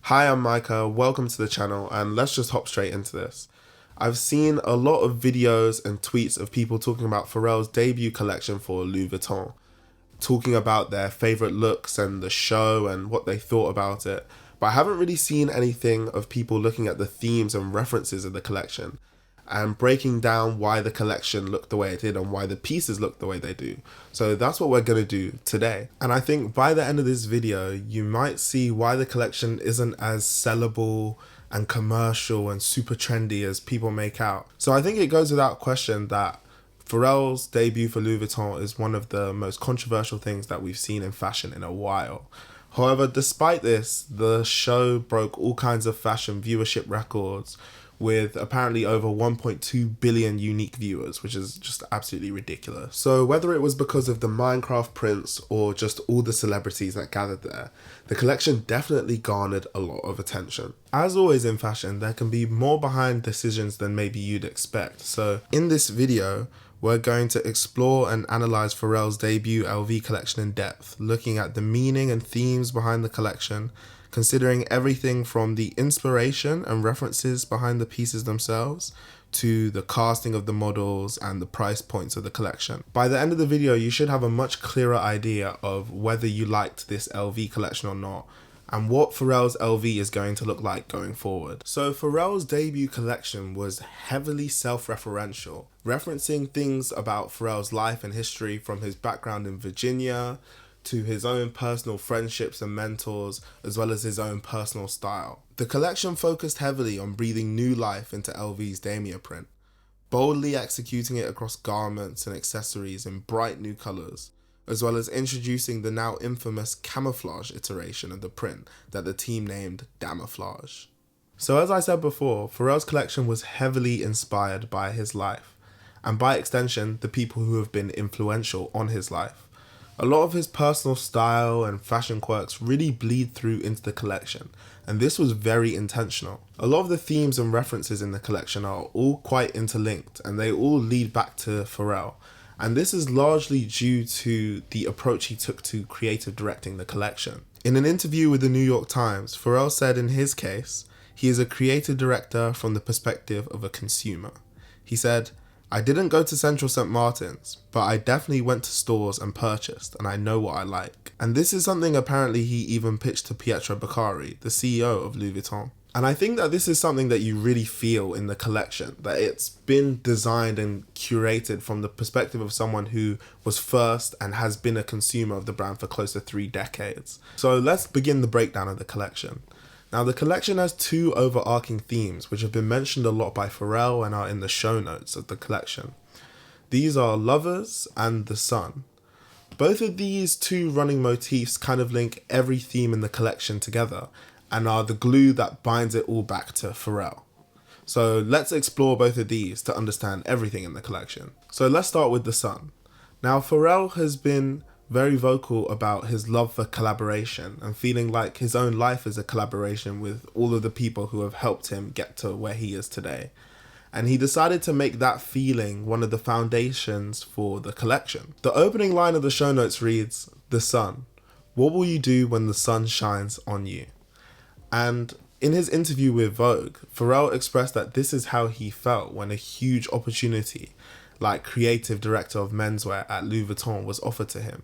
Hi, I'm Micah, welcome to the channel, and let's just hop straight into this. I've seen a lot of videos and tweets of people talking about Pharrell's debut collection for Louis Vuitton, talking about their favourite looks and the show and what they thought about it, but I haven't really seen anything of people looking at the themes and references of the collection and breaking down why the collection looked the way it did and why the pieces look the way they do. So that's what we're going to do today. And I think by the end of this video, you might see why the collection isn't as sellable and commercial and super trendy as people make out. So I think it goes without question that Pharrell's debut for Louis Vuitton is one of the most controversial things that we've seen in fashion in a while. However, despite this, the show broke all kinds of fashion viewership records, with apparently over 1.2 billion unique viewers, which is just absolutely ridiculous. So whether it was because of the Minecraft prints or just all the celebrities that gathered there, the collection definitely garnered a lot of attention. As always in fashion, there can be more behind decisions than maybe you'd expect. So in this video, we're going to explore and analyse Pharrell's debut LV collection in depth, looking at the meaning and themes behind the collection, considering everything from the inspiration and references behind the pieces themselves to the casting of the models and the price points of the collection. By the end of the video, you should have a much clearer idea of whether you liked this LV collection or not, and what Pharrell's LV is going to look like going forward. So Pharrell's debut collection was heavily self-referential, referencing things about Pharrell's life and history, from his background in Virginia to his own personal friendships and mentors, as well as his own personal style. The collection focused heavily on breathing new life into LV's Damier print, boldly executing it across garments and accessories in bright new colours, as well as introducing the now infamous camouflage iteration of the print that the team named Damoflage. So as I said before, Pharrell's collection was heavily inspired by his life, and by extension, the people who have been influential on his life. A lot of his personal style and fashion quirks really bleed through into the collection, and this was very intentional. A lot of the themes and references in the collection are all quite interlinked, and they all lead back to Pharrell. And this is largely due to the approach he took to creative directing the collection. In an interview with the New York Times, Pharrell said in his case, he is a creative director from the perspective of a consumer. He said, "I didn't go to Central St. Martin's, but I definitely went to stores and purchased, and I know what I like." And this is something apparently he even pitched to Pietro Beccari, the CEO of Louis Vuitton. And I think that this is something that you really feel in the collection, that it's been designed and curated from the perspective of someone who was first and has been a consumer of the brand for close to 3 decades. So let's begin the breakdown of the collection. Now, the collection has 2 overarching themes, which have been mentioned a lot by Pharrell and are in the show notes of the collection. These are lovers and the sun. Both of these 2 running motifs kind of link every theme in the collection together and are the glue that binds it all back to Pharrell. So let's explore both of these to understand everything in the collection. So let's start with the sun. Now, Pharrell has been very vocal about his love for collaboration and feeling like his own life is a collaboration with all of the people who have helped him get to where he is today. And he decided to make that feeling one of the foundations for the collection. The opening line of the show notes reads, "The sun. What will you do when the sun shines on you?" And in his interview with Vogue, Pharrell expressed that this is how he felt when a huge opportunity, like creative director of menswear at Louis Vuitton, was offered to him.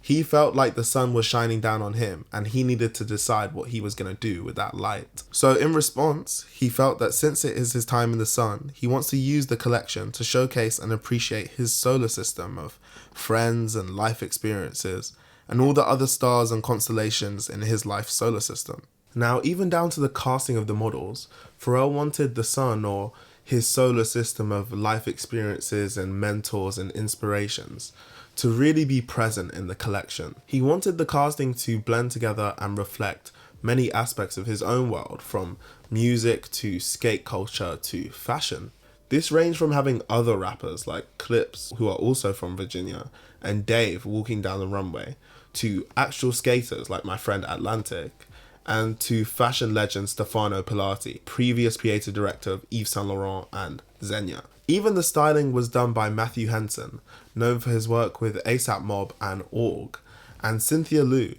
He felt like the sun was shining down on him and he needed to decide what he was going to do with that light. So in response, he felt that since it is his time in the sun, he wants to use the collection to showcase and appreciate his solar system of friends and life experiences and all the other stars and constellations in his life solar system. Now, even down to the casting of the models, Pharrell wanted the sun, or his solar system of life experiences and mentors and inspirations, to really be present in the collection. He wanted the casting to blend together and reflect many aspects of his own world, from music to skate culture to fashion. This ranged from having other rappers like Clips, who are also from Virginia, and Dave walking down the runway, to actual skaters like my friend Atlantic, and to fashion legend Stefano Pilati, previous creative director of Yves Saint Laurent and Zegna. Even the styling was done by Matthew Henson, known for his work with ASAP Mob and Org, and Cynthia Liu,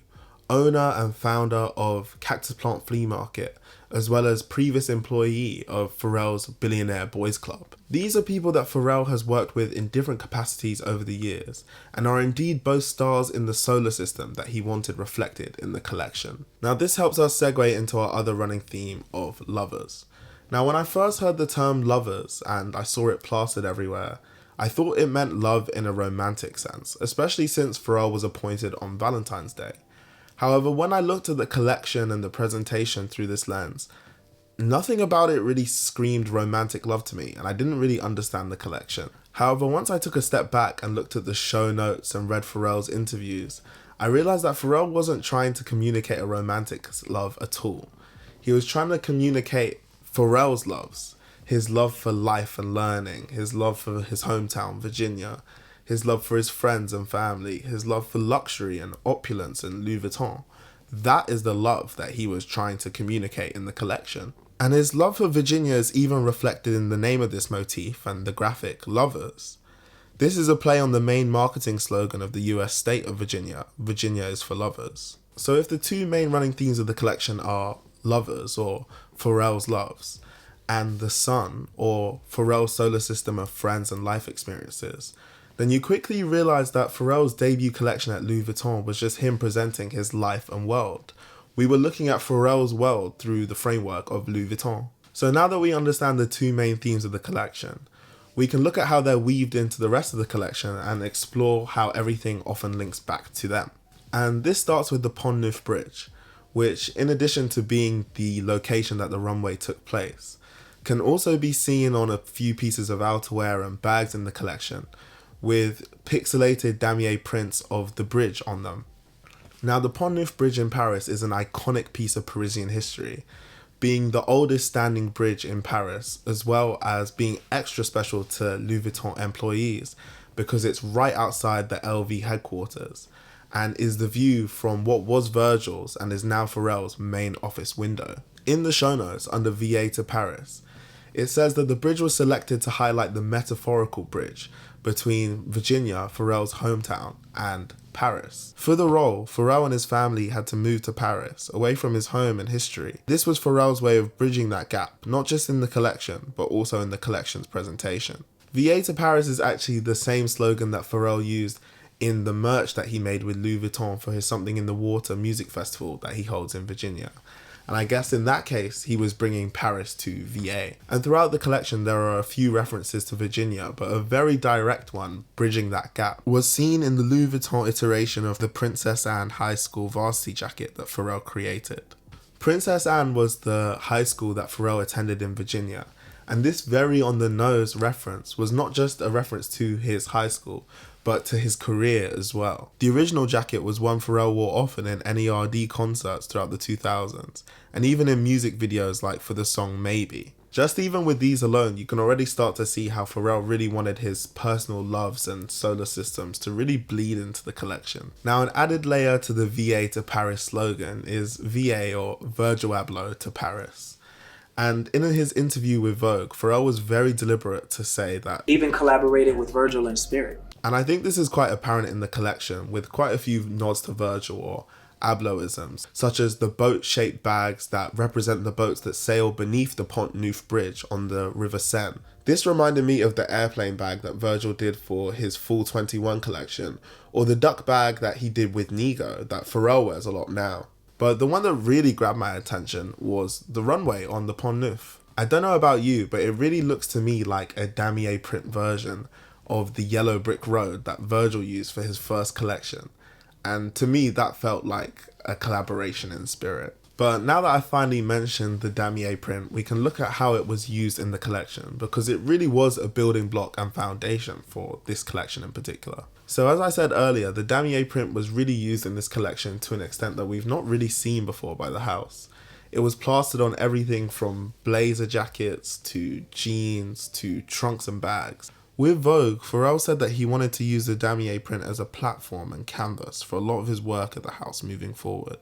owner and founder of Cactus Plant Flea Market, as well as previous employee of Pharrell's Billionaire Boys Club. These are people that Pharrell has worked with in different capacities over the years, and are indeed both stars in the solar system that he wanted reflected in the collection. Now this helps us segue into our other running theme of lovers. Now when I first heard the term lovers and I saw it plastered everywhere, I thought it meant love in a romantic sense, especially since Pharrell was appointed on Valentine's Day. However, when I looked at the collection and the presentation through this lens, nothing about it really screamed romantic love to me, and I didn't really understand the collection. However, once I took a step back and looked at the show notes and read Pharrell's interviews, I realized that Pharrell wasn't trying to communicate a romantic love at all. He was trying to communicate Pharrell's loves. His love for life and learning, his love for his hometown, Virginia, his love for his friends and family, his love for luxury and opulence and Louis Vuitton. That is the love that he was trying to communicate in the collection. And his love for Virginia is even reflected in the name of this motif and the graphic, Lovers. This is a play on the main marketing slogan of the US state of Virginia, Virginia is for lovers. So if the two main running themes of the collection are lovers, or Pharrell's loves, and the sun, or Pharrell's solar system of friends and life experiences, then you quickly realize that Pharrell's debut collection at Louis Vuitton was just him presenting his life and world. We were looking at Pharrell's world through the framework of Louis Vuitton. So now that we understand the two main themes of the collection, we can look at how they're weaved into the rest of the collection and explore how everything often links back to them. And this starts with the Pont Neuf Bridge, which, in addition to being the location that the runway took place, can also be seen on a few pieces of outerwear and bags in the collection, with pixelated Damier prints of the bridge on them. Now, the Pont Neuf Bridge in Paris is an iconic piece of Parisian history, being the oldest standing bridge in Paris, as well as being extra special to Louis Vuitton employees because it's right outside the LV headquarters and is the view from what was Virgil's and is now Pharrell's main office window. In the show notes under VA to Paris, it says that the bridge was selected to highlight the metaphorical bridge between Virginia, Pharrell's hometown, and Paris. For the role, Pharrell and his family had to move to Paris, away from his home and history. This was Pharrell's way of bridging that gap, not just in the collection, but also in the collection's presentation. VA to Paris is actually the same slogan that Pharrell used in the merch that he made with Louis Vuitton for his Something in the Water music festival that he holds in Virginia. And I guess in that case, he was bringing Paris to VA. And throughout the collection, there are a few references to Virginia, but a very direct one, bridging that gap, was seen in the Louis Vuitton iteration of the Princess Anne high school varsity jacket that Pharrell created. Princess Anne was the high school that Pharrell attended in Virginia, and this very on-the-nose reference was not just a reference to his high school, but to his career as well. The original jacket was one Pharrell wore often in NERD concerts throughout the 2000s, and even in music videos like for the song Maybe. Just even with these alone, you can already start to see how Pharrell really wanted his personal loves and solar systems to really bleed into the collection. Now, an added layer to the VA to Paris slogan is VA, or Virgil Abloh, to Paris. And in his interview with Vogue, Pharrell was very deliberate to say that even collaborated with Virgil in spirit. And I think this is quite apparent in the collection, with quite a few nods to Virgil or Ablohisms, such as the boat-shaped bags that represent the boats that sail beneath the Pont Neuf Bridge on the River Seine. This reminded me of the airplane bag that Virgil did for his Fall 21 collection, or the duck bag that he did with Nigo that Pharrell wears a lot now. But the one that really grabbed my attention was the runway on the Pont Neuf. I don't know about you, but it really looks to me like a Damier print version of the yellow brick road that Virgil used for his first collection. And to me, that felt like a collaboration in spirit. But now that I finally mentioned the Damier print, we can look at how it was used in the collection, because it really was a building block and foundation for this collection in particular. So as I said earlier, the Damier print was really used in this collection to an extent that we've not really seen before by the house. It was plastered on everything from blazer jackets to jeans to trunks and bags. With Vogue, Pharrell said that he wanted to use the Damier print as a platform and canvas for a lot of his work at the house moving forward,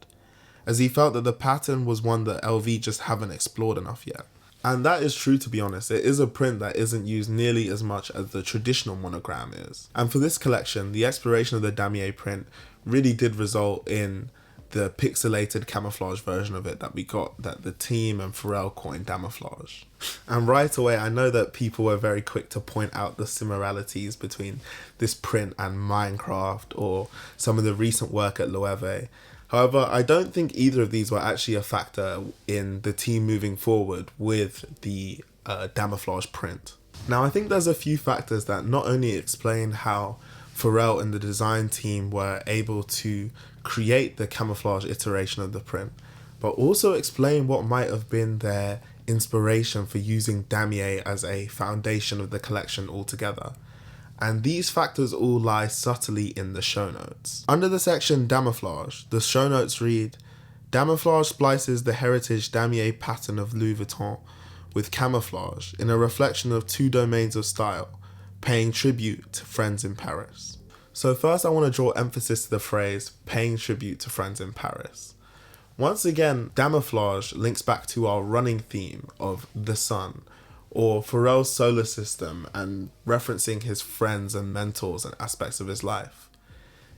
as he felt that the pattern was one that LV just haven't explored enough yet. And that is true, to be honest. It is a print that isn't used nearly as much as the traditional monogram is. And for this collection, the exploration of the Damier print really did result in the pixelated camouflage version of it that we got, that the team and Pharrell coined Damoflage. And right away, I know that people were very quick to point out the similarities between this print and Minecraft or some of the recent work at Loewe. However, I don't think either of these were actually a factor in the team moving forward with the Damoflage print. Now, I think there's a few factors that not only explain how Pharrell and the design team were able to create the camouflage iteration of the print, but also explain what might have been their inspiration for using Damier as a foundation of the collection altogether. And these factors all lie subtly in the show notes. Under the section Damoflage, the show notes read, Damoflage splices the heritage Damier pattern of Louis Vuitton with camouflage in a reflection of two domains of style, paying tribute to friends in Paris. So first I want to draw emphasis to the phrase, paying tribute to friends in Paris. Once again, Damoflage links back to our running theme of the sun, or Pharrell's solar system, and referencing his friends and mentors and aspects of his life.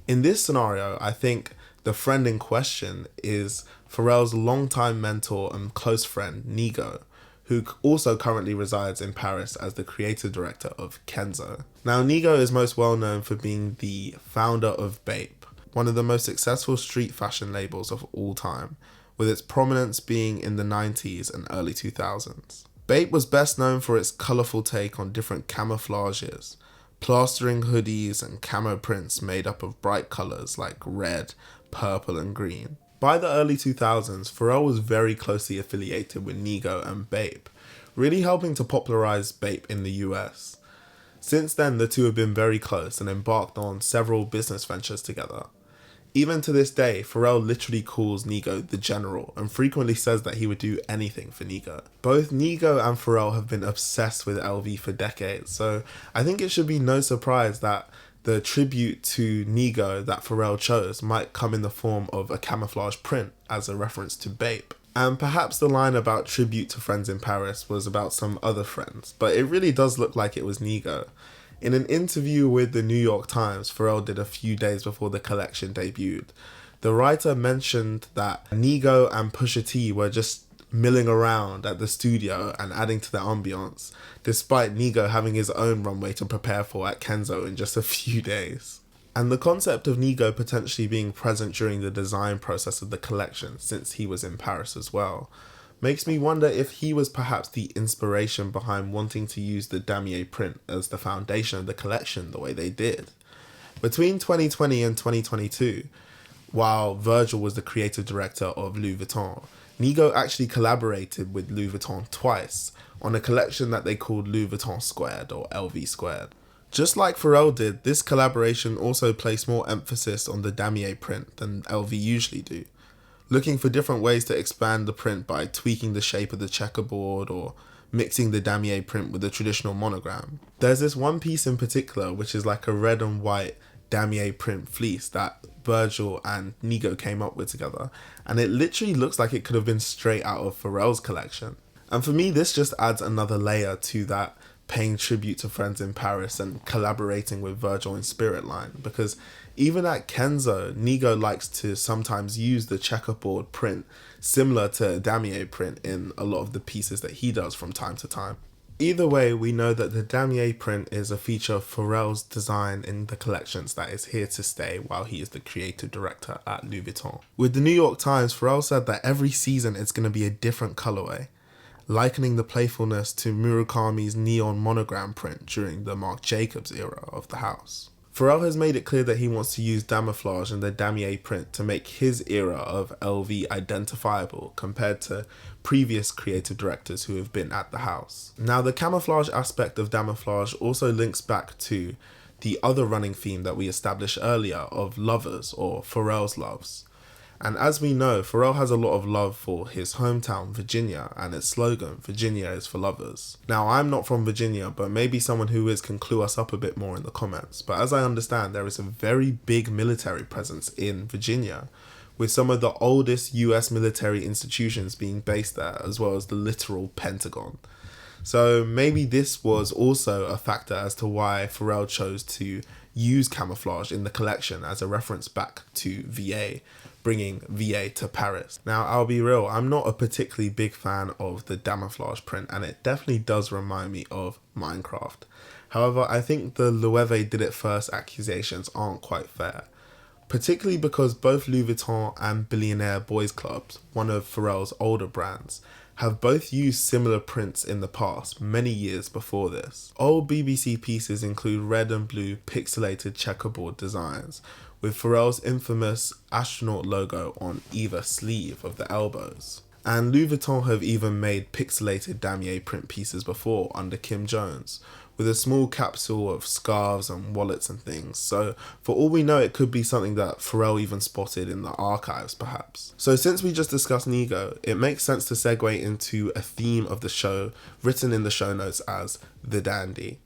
In this scenario, I think the friend in question is Pharrell's longtime mentor and close friend, Nigo, who also currently resides in Paris as the creative director of Kenzo. Now, Nigo is most well known for being the founder of Bape, one of the most successful street fashion labels of all time, with its prominence being in the 90s and early 2000s. Bape was best known for its colourful take on different camouflages, plastering hoodies and camo prints made up of bright colours like red, purple and green. By the early 2000s, Pharrell was very closely affiliated with Nigo and Bape, really helping to popularise Bape in the US. Since then, the two have been very close and embarked on several business ventures together. Even to this day, Pharrell literally calls Nigo the General and frequently says that he would do anything for Nigo. Both Nigo and Pharrell have been obsessed with LV for decades, so I think it should be no surprise that the tribute to Nigo that Pharrell chose might come in the form of a camouflage print as a reference to Bape. And perhaps the line about tribute to friends in Paris was about some other friends, but it really does look like it was Nigo. In an interview with the New York Times, Pharrell did a few days before the collection debuted. The writer mentioned that Nigo and Pusha T were just milling around at the studio and adding to the ambiance, despite Nigo having his own runway to prepare for at Kenzo in just a few days. And the concept of Nigo potentially being present during the design process of the collection, since he was in Paris as well, makes me wonder if he was perhaps the inspiration behind wanting to use the Damier print as the foundation of the collection the way they did. Between 2020 and 2022, while Virgil was the creative director of Louis Vuitton, Nigo actually collaborated with Louis Vuitton twice on a collection that they called Louis Vuitton Squared or LV Squared. Just like Pharrell did, this collaboration also placed more emphasis on the Damier print than LV usually do, looking for different ways to expand the print by tweaking the shape of the checkerboard or mixing the Damier print with the traditional monogram. There's this one piece in particular which is like a red and white Damier print fleece that Virgil and Nigo came up with together, and it literally looks like it could have been straight out of Pharrell's collection. And for me, this just adds another layer to that paying tribute to friends in Paris and collaborating with Virgil in Spirit line, because even at Kenzo, Nigo likes to sometimes use the checkerboard print similar to Damier print in a lot of the pieces that he does from time to time. Either way, we know that the Damier print is a feature of Pharrell's design in the collections that is here to stay while he is the creative director at Louis Vuitton. With the New York Times, Pharrell said that every season it's going to be a different colorway, likening the playfulness to Murakami's neon monogram print during the Marc Jacobs era of the house. Pharrell has made it clear that he wants to use Damoflage and the Damier print to make his era of LV identifiable compared to previous creative directors who have been at the house. Now, the camouflage aspect of Damoflage also links back to the other running theme that we established earlier of lovers, or Pharrell's loves. And as we know, Pharrell has a lot of love for his hometown, Virginia, and its slogan, Virginia is for lovers. Now, I'm not from Virginia, but maybe someone who is can clue us up a bit more in the comments. But as I understand, there is a very big military presence in Virginia, with some of the oldest US military institutions being based there, as well as the literal Pentagon. So maybe this was also a factor as to why Pharrell chose to use camouflage in the collection as a reference back to VA, bringing VA to Paris. Now, I'll be real, I'm not a particularly big fan of the Damoflage print, and it definitely does remind me of Minecraft. However, I think the Loewe did it first accusations aren't quite fair, particularly because both Louis Vuitton and Billionaire Boys Clubs, one of Pharrell's older brands, have both used similar prints in the past, many years before this. Old BBC pieces include red and blue pixelated checkerboard designs, with Pharrell's infamous astronaut logo on either sleeve of the elbows. And Louis Vuitton have even made pixelated Damier print pieces before under Kim Jones, with a small capsule of scarves and wallets and things. So for all we know, it could be something that Pharrell even spotted in the archives perhaps. So since we just discussed Nigo, it makes sense to segue into a theme of the show written in the show notes as the dandy.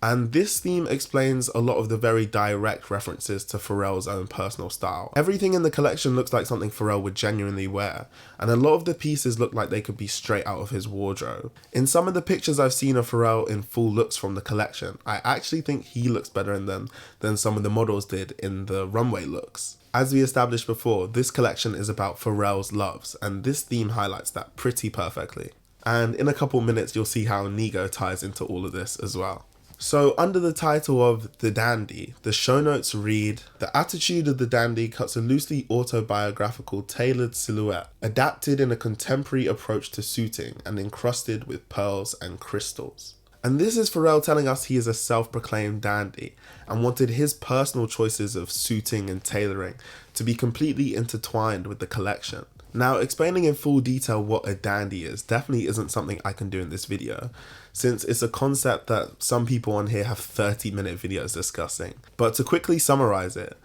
And this theme explains a lot of the very direct references to Pharrell's own personal style. Everything in the collection looks like something Pharrell would genuinely wear, and a lot of the pieces look like they could be straight out of his wardrobe. In some of the pictures I've seen of Pharrell in full looks from the collection, I actually think he looks better in them than some of the models did in the runway looks. As we established before, this collection is about Pharrell's loves, and this theme highlights that pretty perfectly. And in a couple minutes, you'll see how Nigo ties into all of this as well. So under the title of The Dandy, the show notes read, "The attitude of the dandy cuts a loosely autobiographical tailored silhouette, adapted in a contemporary approach to suiting and encrusted with pearls and crystals." And this is Pharrell telling us he is a self-proclaimed dandy and wanted his personal choices of suiting and tailoring to be completely intertwined with the collection. Now, explaining in full detail what a dandy is definitely isn't something I can do in this video, since it's a concept that some people on here have 30-minute videos discussing. But to quickly summarize it,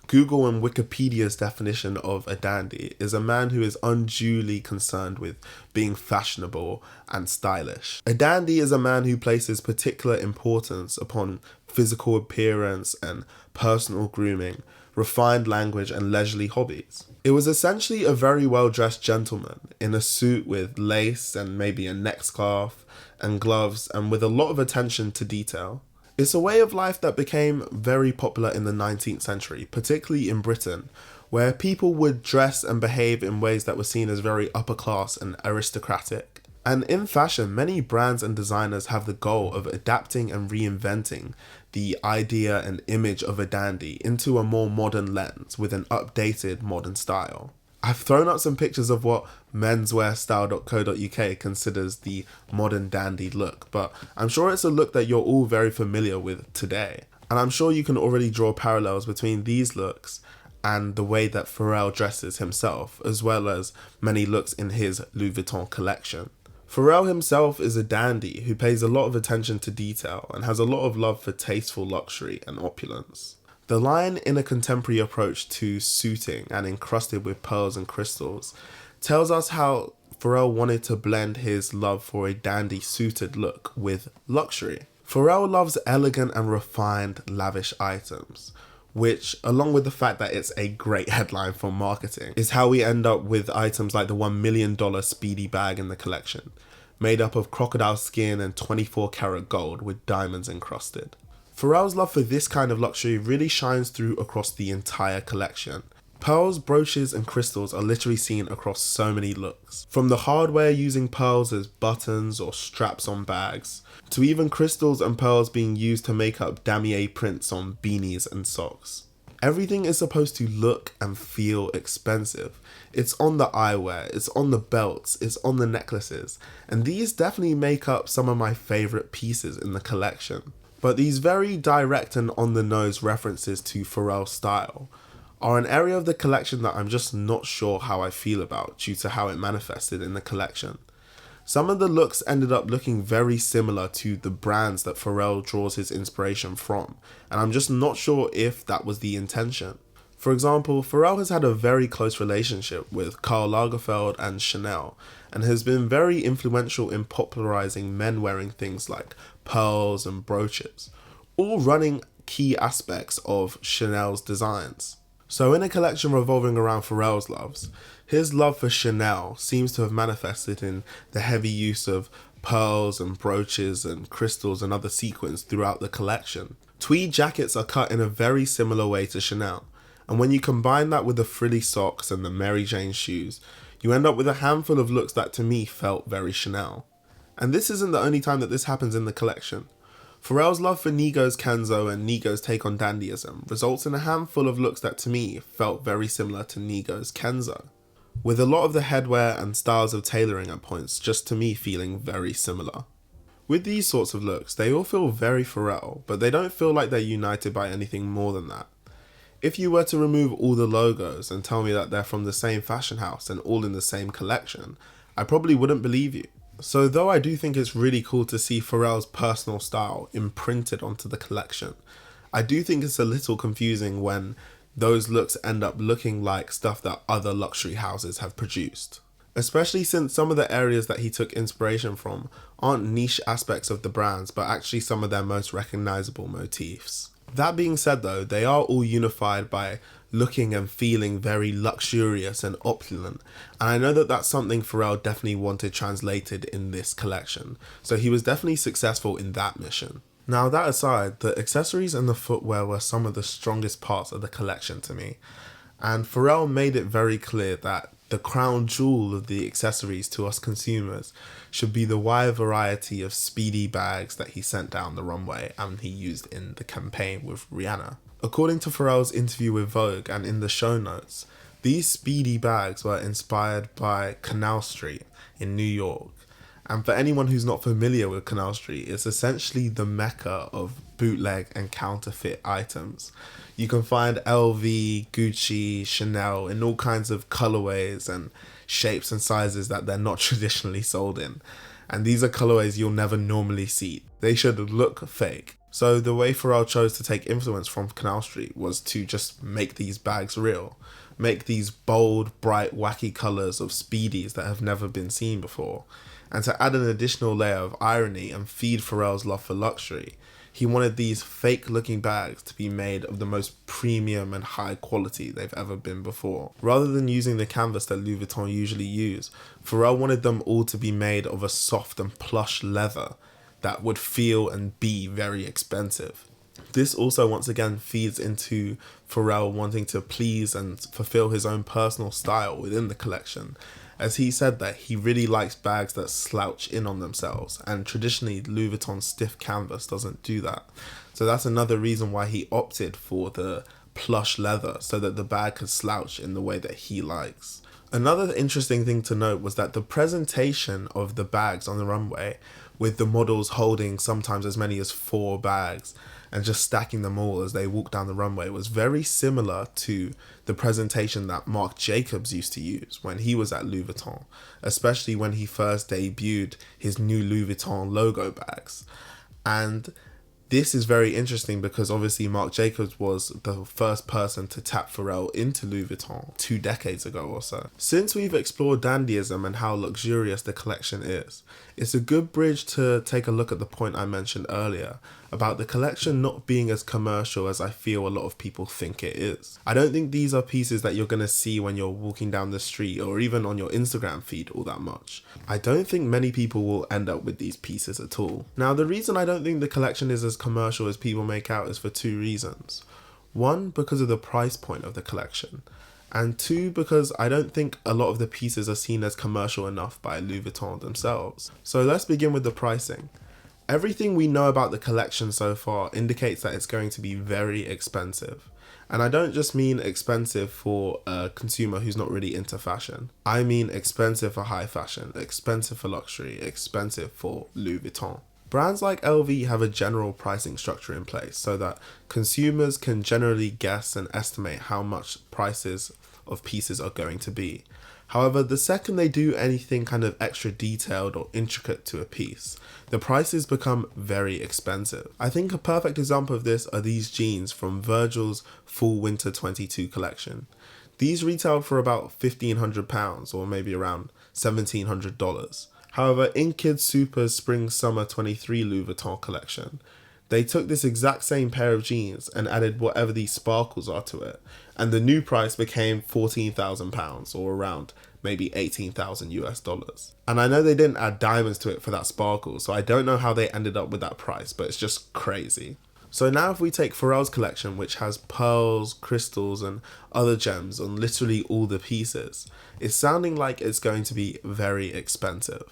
Google and Wikipedia's definition of a dandy is a man who is unduly concerned with being fashionable and stylish. A dandy is a man who places particular importance upon physical appearance and personal grooming, refined language and leisurely hobbies. It was essentially a very well-dressed gentleman in a suit with lace and maybe a neck scarf and gloves, and with a lot of attention to detail. It's a way of life that became very popular in the 19th century, particularly in Britain, where people would dress and behave in ways that were seen as very upper class and aristocratic. And in fashion, many brands and designers have the goal of adapting and reinventing the idea and image of a dandy into a more modern lens with an updated modern style. I've thrown up some pictures of what menswearstyle.co.uk considers the modern dandy look, but I'm sure it's a look that you're all very familiar with today. And I'm sure you can already draw parallels between these looks and the way that Pharrell dresses himself, as well as many looks in his Louis Vuitton collection. Pharrell himself is a dandy who pays a lot of attention to detail and has a lot of love for tasteful luxury and opulence. The line "in a contemporary approach to suiting and encrusted with pearls and crystals" tells us how Pharrell wanted to blend his love for a dandy suited look with luxury. Pharrell loves elegant and refined, lavish items, which, along with the fact that it's a great headline for marketing, is how we end up with items like the $1 million Speedy bag in the collection, made up of crocodile skin and 24 karat gold with diamonds encrusted. Pharrell's love for this kind of luxury really shines through across the entire collection. Pearls, brooches and crystals are literally seen across so many looks, from the hardware using pearls as buttons or straps on bags, to even crystals and pearls being used to make up damier prints on beanies and socks. Everything is supposed to look and feel expensive. It's on the eyewear, it's on the belts, it's on the necklaces, and these definitely make up some of my favourite pieces in the collection. But these very direct and on-the-nose references to Pharrell's style are an area of the collection that I'm just not sure how I feel about due to how it manifested in the collection. Some of the looks ended up looking very similar to the brands that Pharrell draws his inspiration from, and I'm just not sure if that was the intention. For example, Pharrell has had a very close relationship with Karl Lagerfeld and Chanel, and has been very influential in popularizing men wearing things like pearls and brooches, all running key aspects of Chanel's designs. So in a collection revolving around Pharrell's loves, his love for Chanel seems to have manifested in the heavy use of pearls and brooches and crystals and other sequins throughout the collection. Tweed jackets are cut in a very similar way to Chanel, And when you combine that with the frilly socks and the Mary Jane shoes, you end up with a handful of looks that to me felt very Chanel. And this isn't the only time that this happens in the collection. Pharrell's love for Nigo's Kenzo and Nigo's take on dandyism results in a handful of looks that to me felt very similar to Nigo's Kenzo, with a lot of the headwear and styles of tailoring at points just to me feeling very similar. With these sorts of looks, they all feel very Pharrell, but they don't feel like they're united by anything more than that. If you were to remove all the logos and tell me that they're from the same fashion house and all in the same collection, I probably wouldn't believe you. So though I do think it's really cool to see Pharrell's personal style imprinted onto the collection, I do think it's a little confusing when those looks end up looking like stuff that other luxury houses have produced. Especially since some of the areas that he took inspiration from aren't niche aspects of the brands, but actually some of their most recognizable motifs. That being said though, they are all unified by looking and feeling very luxurious and opulent, and I know that that's something Pharrell definitely wanted translated in this collection, so he was definitely successful in that mission. Now that aside, the accessories and the footwear were some of the strongest parts of the collection to me, and Pharrell made it very clear that the crown jewel of the accessories to us consumers should be the wide variety of Speedy bags that he sent down the runway and he used in the campaign with Rihanna. According to Pharrell's interview with Vogue and in the show notes, these Speedy bags were inspired by Canal Street in New York. And for anyone who's not familiar with Canal Street, it's essentially the mecca of bootleg and counterfeit items. You can find LV, Gucci, Chanel in all kinds of colorways and shapes and sizes that they're not traditionally sold in. And these are colorways you'll never normally see. They should look fake. So the way Pharrell chose to take influence from Canal Street was to just make these bags real. Make these bold, bright, wacky colors of Speedies that have never been seen before. And to add an additional layer of irony and feed Pharrell's love for luxury, he wanted these fake looking bags to be made of the most premium and high quality they've ever been before. Rather than using the canvas that Louis Vuitton usually use, Pharrell wanted them all to be made of a soft and plush leather that would feel and be very expensive. This also once again feeds into Pharrell wanting to please and fulfill his own personal style within the collection, as he said that he really likes bags that slouch in on themselves, and traditionally Louis Vuitton stiff canvas doesn't do that. So that's another reason why he opted for the plush leather, so that the bag could slouch in the way that he likes. Another interesting thing to note was that the presentation of the bags on the runway, with the models holding sometimes as many as 4 bags and just stacking them all as they walk down the runway, was very similar to the presentation that Marc Jacobs used to use when he was at Louis Vuitton, especially when he first debuted his new Louis Vuitton logo bags. And this is very interesting because obviously Marc Jacobs was the first person to tap Pharrell into Louis Vuitton 2 decades ago or so. Since we've explored dandyism and how luxurious the collection is, it's a good bridge to take a look at the point I mentioned earlier about the collection not being as commercial as I feel a lot of people think it is. I don't think these are pieces that you're going to see when you're walking down the street or even on your Instagram feed all that much. I don't think many people will end up with these pieces at all. Now, the reason I don't think the collection is as commercial as people make out is for 2 reasons. 1, because of the price point of the collection. And 2, because I don't think a lot of the pieces are seen as commercial enough by Louis Vuitton themselves. So let's begin with the pricing. Everything we know about the collection so far indicates that it's going to be very expensive. And I don't just mean expensive for a consumer who's not really into fashion. I mean expensive for high fashion, expensive for luxury, expensive for Louis Vuitton. Brands like LV have a general pricing structure in place so that consumers can generally guess and estimate how much prices of pieces are going to be. However, the second they do anything kind of extra detailed or intricate to a piece, the prices become very expensive. I think a perfect example of this are these jeans from Virgil's Fall Winter 22 collection. These retail for about £1,500 or maybe around $1,700. However, in Kids Super's Spring Summer 23 Louis Vuitton collection, they took this exact same pair of jeans and added whatever these sparkles are to it, and the new price became £14,000 or around maybe $18,000. And I know they didn't add diamonds to it for that sparkle, so I don't know how they ended up with that price, but it's just crazy. So now if we take Pharrell's collection, which has pearls, crystals and other gems on literally all the pieces, it's sounding like it's going to be very expensive.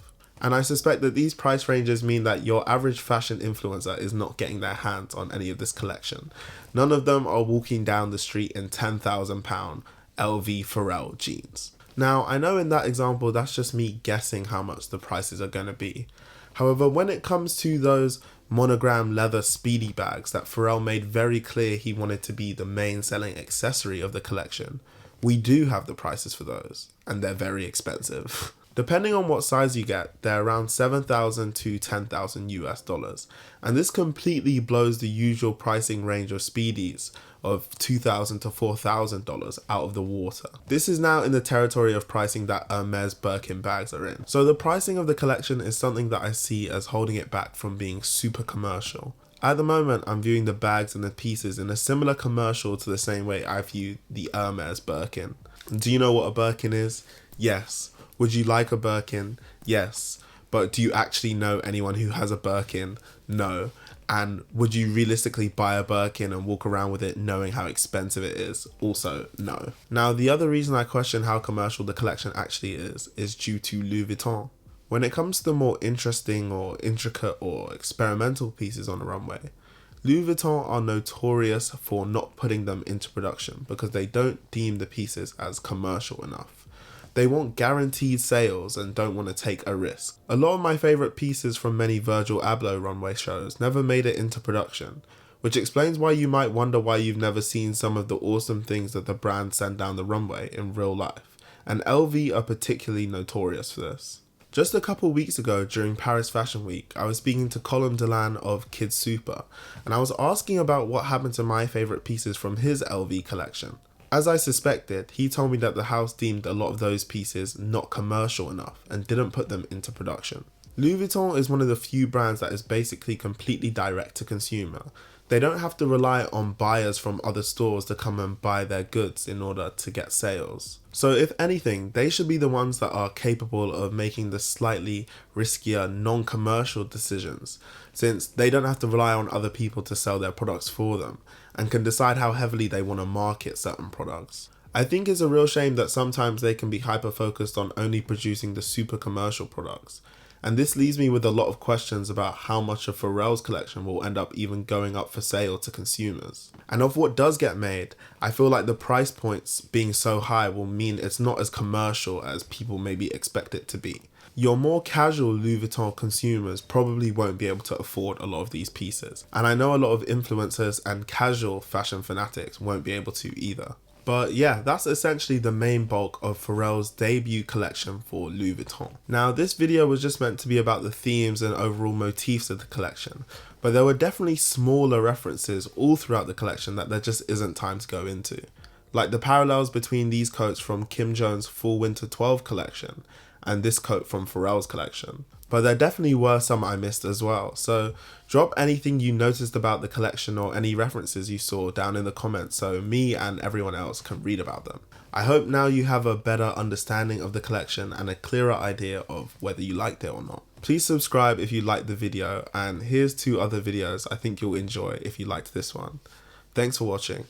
And I suspect that these price ranges mean that your average fashion influencer is not getting their hands on any of this collection. None of them are walking down the street in £10,000 LV Pharrell jeans. Now, I know in that example, that's just me guessing how much the prices are going to be. However, when it comes to those monogram leather Speedy bags that Pharrell made very clear he wanted to be the main selling accessory of the collection, we do have the prices for those, and they're very expensive. Depending on what size you get, they're around $7,000 to $10,000 and this completely blows the usual pricing range of Speedies of $2,000 to $4,000 out of the water. This is now in the territory of pricing that Hermes Birkin bags are in. So the pricing of the collection is something that I see as holding it back from being super commercial. At the moment, I'm viewing the bags and the pieces in a similar commercial to the same way I view the Hermes Birkin. Do you know what a Birkin is? Yes. Would you like a Birkin? Yes. But do you actually know anyone who has a Birkin? No. And would you realistically buy a Birkin and walk around with it knowing how expensive it is? Also, no. Now, the other reason I question how commercial the collection actually is due to Louis Vuitton. When it comes to the more interesting or intricate or experimental pieces on the runway, Louis Vuitton are notorious for not putting them into production because they don't deem the pieces as commercial enough. They want guaranteed sales and don't want to take a risk. A lot of my favourite pieces from many Virgil Abloh runway shows never made it into production, which explains why you might wonder why you've never seen some of the awesome things that the brand send down the runway in real life, and LV are particularly notorious for this. Just a couple weeks ago during Paris Fashion Week, I was speaking to Colin Delan of Kids Super, and I was asking about what happened to my favourite pieces from his LV collection. As I suspected, he told me that the house deemed a lot of those pieces not commercial enough and didn't put them into production. Louis Vuitton is one of the few brands that is basically completely direct to consumer. They don't have to rely on buyers from other stores to come and buy their goods in order to get sales. So if anything, they should be the ones that are capable of making the slightly riskier, non-commercial decisions, since they don't have to rely on other people to sell their products for them, and can decide how heavily they want to market certain products. I think it's a real shame that sometimes they can be hyper-focused on only producing the super commercial products. And this leaves me with a lot of questions about how much of Pharrell's collection will end up even going up for sale to consumers. And of what does get made, I feel like the price points being so high will mean it's not as commercial as people maybe expect it to be. Your more casual Louis Vuitton consumers probably won't be able to afford a lot of these pieces. And I know a lot of influencers and casual fashion fanatics won't be able to either. But yeah, that's essentially the main bulk of Pharrell's debut collection for Louis Vuitton. Now, this video was just meant to be about the themes and overall motifs of the collection, but there were definitely smaller references all throughout the collection that there just isn't time to go into. Like the parallels between these coats from Kim Jones' Fall Winter 12 collection and this coat from Pharrell's collection. But there definitely were some I missed as well, so drop anything you noticed about the collection or any references you saw down in the comments so me and everyone else can read about them. I hope now you have a better understanding of the collection and a clearer idea of whether you liked it or not. Please subscribe if you liked the video, and here's 2 other videos I think you'll enjoy if you liked this one. Thanks for watching.